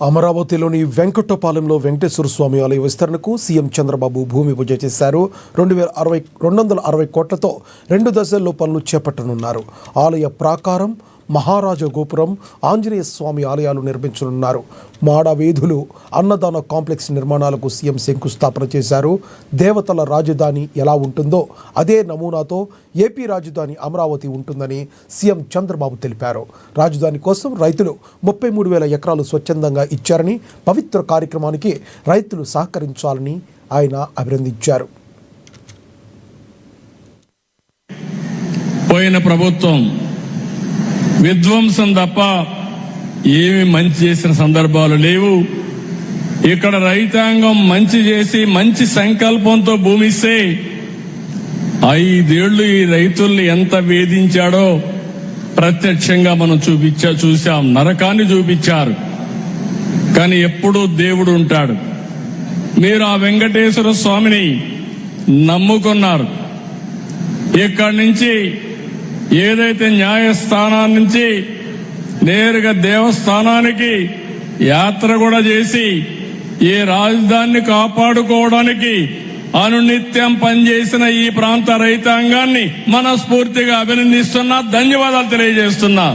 అమరావతిలోని వెంకటపాలెంలో వెంకటేశ్వర స్వామి ఆలయ విస్తరణకు సీఎం చంద్రబాబు భూమి పూజ చేశారు. 260 కోట్లతో 2 దశల్లో పనులు చేపట్టనున్నారు. ఆలయ ప్రాకారం, మహారాజ గోపురం, ఆంజనేయ స్వామి ఆలయాలు నిర్మించనున్నారు. మాడవీధులు, అన్నదాన కాంప్లెక్స్ నిర్మాణాలకు సీఎం శంకుస్థాపన చేశారు. దేవతల రాజధాని ఎలా ఉంటుందో అదే నమూనాతో ఏపీ రాజధాని అమరావతి ఉంటుందని సీఎం చంద్రబాబు తెలిపారు. రాజధాని కోసం రైతులు 33,000 ఎకరాలు స్వచ్ఛందంగా ఇచ్చారని, పవిత్ర కార్యక్రమానికి రైతులు సహకరించాలని ఆయన అభినందించారు. పోయిన ప్రభుత్వం విధ్వంసం తప్ప ఏమి మంచి చేసిన సందర్భాలు లేవు. ఇక్కడ రైతాంగం మంచి చేసి మంచి సంకల్పంతో భూమి ఇస్తే 5 ఏళ్లు ఈ రైతుల్ని ఎంత వేధించాడో ప్రత్యక్షంగా మనం చూశాం. నరకాన్ని చూపించారు. కానీ ఎప్పుడూ దేవుడు ఉంటాడు. మీరు ఆ వెంకటేశ్వర స్వామిని నమ్ముకున్నారు. ఇక్కడి నుంచి ఏదైతే న్యాయస్థానాన్ని నుంచి నేరుగా దేవస్థానానికి యాత్ర కూడా చేసి ఈ రాజధానిని కాపాడుకోవడానికి అనునిత్యం పనిచేసిన ఈ ప్రాంత రైతాంగాన్ని మనస్ఫూర్తిగా అభినందిస్తున్నా, ధన్యవాదాలు తెలియజేస్తున్నా.